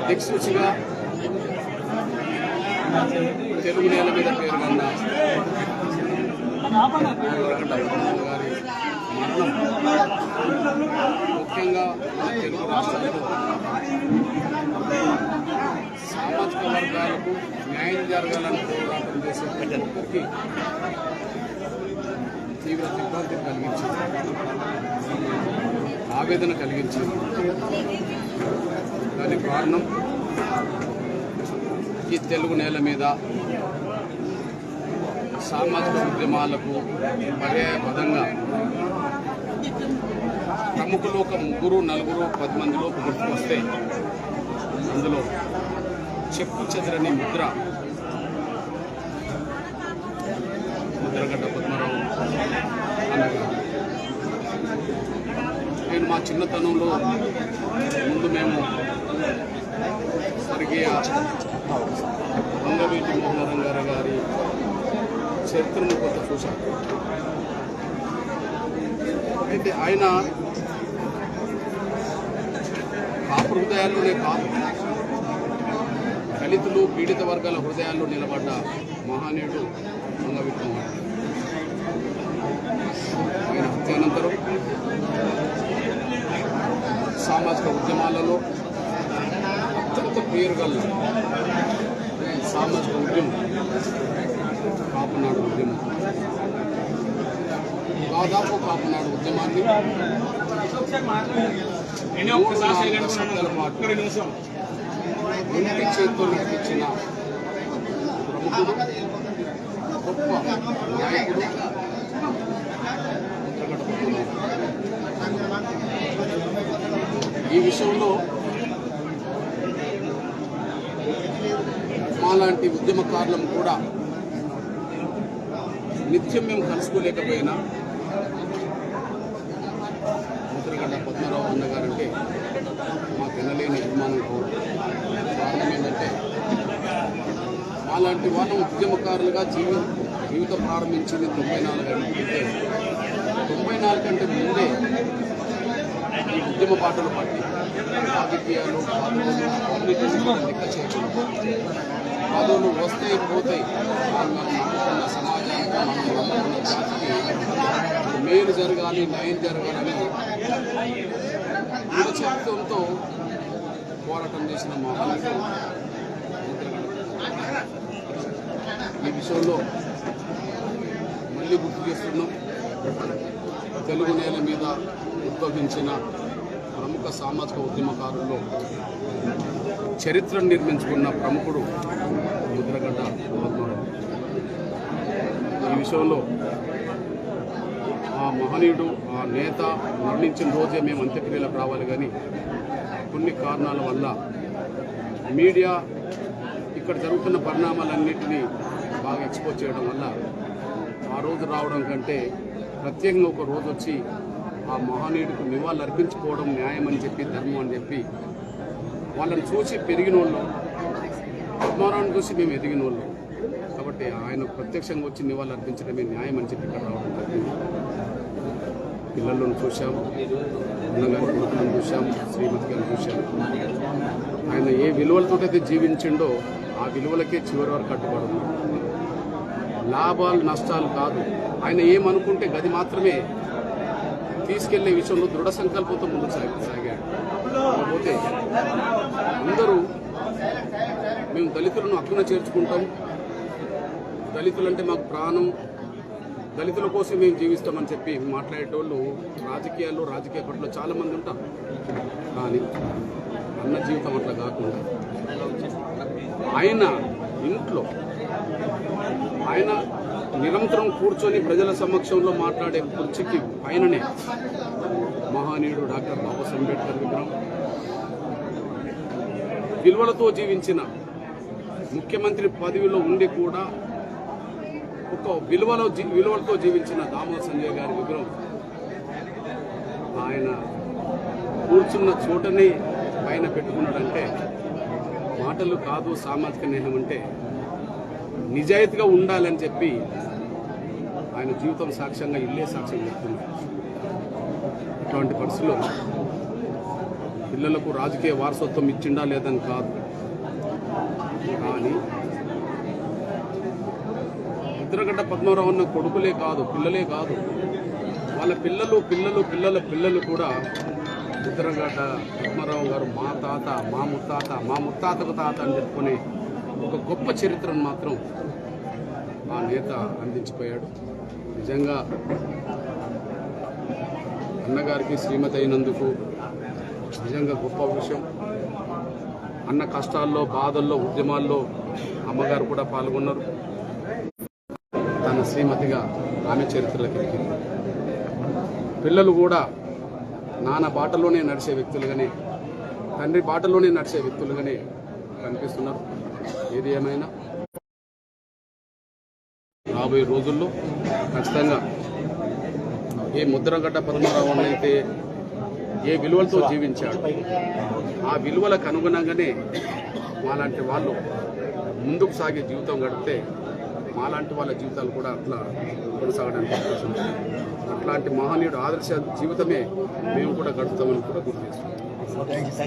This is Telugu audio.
దిక్సూచిగా తెలుగు నేల మీద పేరుగన్న గారి మరణం ముఖ్యంగా తెలుగు రాష్ట్రాల్లో సామాజిక వర్గాలకు న్యాయం జరగాలని పోరాటం చేసే ప్రతి ఒక్కరికి తీవ్ర దిగ్భ్రాంతిని కలిగించింది, ఆవేదన కలిగించింది. దానికి కారణం ఈ తెలుగు నేల మీద సామాజిక ఉద్యమాలకు పర్యాయపదంగా ప్రముఖులు ఒక 3, 4, 10 మందిలో గుర్తుకొస్తే అందులో చెక్కు చెదరని ముద్రగడ్డ పద్మరావు అన్నగారు. నేను మా చిన్నతనంలో ముందు మేము స్వర్గీయ వంగవీటి మోహనరంగారావు గారి చరిత్రను కొంత చూశాను. అయితే ఆయన కాపు హృదయాల్లోనే కాదు, దళితులు పీడిత వర్గాల హృదయాల్లో నిలబడ్డ మహానీయుడు వంగవీటి మోహన్. ఆయన హత్యానంతరం సామాజిక ఉద్యమాలలో అత్యంత పేరుగల సామాజిక ఉద్యమం కాపునాడు ఉద్యమం. దాదాపు కాపునాడు ఉద్యమాన్ని 3-4 దశాబ్దాల పాటు ఇంటి చేతితో నడిపించిన ప్రముఖుడు, గొప్ప నాయకుడు ముద్రగడ్డ పద్మనాభం. ఈ విషయంలో మాలాంటి ఉద్యమకారులం కూడా నిత్యం మేము కలుసుకోలేకపోయినా ముద్రగడ్డ పద్మనాభం అన్నగారంటే మాకు వినలేని అభిమానం కూడా. కారణం ఏంటంటే మాలాంటి వాళ్ళం ఉద్యమకారులుగా జీవితం ప్రారంభించింది 94 అంటే 94 కంటే ముందే ఈ ఉద్యమ బాటలు పట్టి రాజకీయాలు లెక్క చేయకుండా పదవులు వస్తాయి పోతాయి, మనం నమ్ముకున్న సమాజానికి మనం నమ్ముకున్న జాతికి మేలు జరగాలి, న్యాయం జరగాలని దృఢచిత్తంతో పోరాటం చేసిన మహానీయుడు. ఈ విషయంలో మళ్ళీ గుర్తు చేస్తున్నాం, తెలుగు నేల మీద ఉద్భవించిన ప్రముఖ సామాజిక ఉద్యమకారుల్లో చరిత్రను నిర్మించుకున్న ప్రముఖుడు ముద్రగడ్డ పద్మనాభం. ఈ విషయంలో ఆ మహనీయుడు, ఆ నేత మరణించిన రోజే మేము అంత్యక్రియలకు రావాలి, కానీ కొన్ని కారణాల వల్ల మీడియా ఇక్కడ జరుగుతున్న పరిణామాలన్నింటినీ బాగా ఎక్స్పోజ్ చేయడం వల్ల ఆ రోజు రావడం కంటే ప్రత్యేకంగా ఒక రోజు వచ్చి ఆ మహనీయుడికి నివాళులు అర్పించుకోవడం న్యాయం అని చెప్పి, ధర్మం అని చెప్పి, వాళ్ళని చూసి పెరిగిన వాళ్ళు, పద్మనాభాన్ని చూసి మేము ఎదిగిన వాళ్ళు కాబట్టి ఆయన ప్రత్యక్షంగా వచ్చి నివాళులు అర్పించడమే న్యాయం అని చెప్పి ఇక్కడ రావడం జరిగింది. పిల్లలను చూశాం, అన్నగారి కొడుకులను చూశాం, శ్రీమతి గారిని చూశాం. ఆయన ఏ విలువలతోటైతే జీవించిండో ఆ విలువలకే చివరి వరకు కట్టుబడి, లాభాలు నష్టాలు కాదు, ఆయన ఏమనుకుంటే గది మాత్రమే తీసుకెళ్లే విషయంలో దృఢ సంకల్పంతో ముందుకు సాగాడు. కాకపోతే అందరూ మేము దళితులను హక్కున చేర్చుకుంటాం, దళితులంటే మాకు ప్రాణం, దళితుల కోసం మేము జీవిస్తామని చెప్పి మాట్లాడేటోళ్ళు రాజకీయాల్లో, రాజకీయ పట్ల చాలామంది ఉంటారు. కానీ అన్న జీవితం అట్లా కాకుండా ఆయన ఇంట్లో ఆయన నిరంతరం కూర్చొని ప్రజల సమక్షంలో మాట్లాడే కుర్చీకి పైననే మహానీయుడు డాక్టర్ బాబాసాహెబ్ అంబేద్కర్ విగ్రహం, విలువలతో జీవించిన ముఖ్యమంత్రి పదవిలో ఉండి కూడా ఒక విలువలతో జీవించిన దామోదర్ సంజయ్ గారి విగ్రహం ఆయన కూర్చున్న చోటనే పైన పెట్టుకున్నాడంటే మాటలు కాదు, సామాజిక న్యాయం అంటే నిజాయితీగా ఉండాలని చెప్పి ఆయన జీవితం సాక్ష్యంగా ఇల్లే సాక్ష్యం చెప్తున్నారు. ఇట్లాంటి పరిస్థితుల్లో పిల్లలకు రాజకీయ వారసత్వం ఇచ్చిండా లేదని కాదు, కానీ ముద్రగడ్డ పద్మారావు అన్న కొడుకులే కాదు, పిల్లలే కాదు, వాళ్ళ పిల్లలు కూడా ముద్రగడ్డ పద్మారావు గారు మా తాత, మా ముత్తాతకు తాత అని చెప్పుకునే ఒక గొప్ప చరిత్రను మాత్రం ఆ నేత అందించిపోయాడు. నిజంగా అన్నగారికి శ్రీమతి అయినందుకు నిజంగా గొప్ప విషయం. అన్న కష్టాల్లో, బాధల్లో, ఉద్యమాల్లో అమ్మగారు కూడా పాల్గొన్నారు. తన శ్రీమతిగా ఆమె చరిత్రలోకి ఎక్కింది. పిల్లలు కూడా నాన్న బాటలోనే నడిచే వ్యక్తులుగానే, తండ్రి బాటలోనే నడిచే వ్యక్తులుగానే కనిపిస్తున్నారు. ఏది ఏమైనా రాబోయే రోజుల్లో ఖచ్చితంగా ఏ ముద్రగడ్డ పద్మారావు అయితే ఏ విలువలతో జీవించాడు, ఆ విలువలకు అనుగుణంగానే మాలాంటి వాళ్ళు ముందుకు సాగే జీవితం గడిపితే మాలాంటి వాళ్ళ జీవితాలు కూడా అట్లా కొనసాగడానికి అవకాశం ఉంది. అట్లాంటి మహనీయుడు ఆదర్శ జీవితమే మేము కూడా గడుపుతామని కూడా గుర్తు చేస్తున్నాం.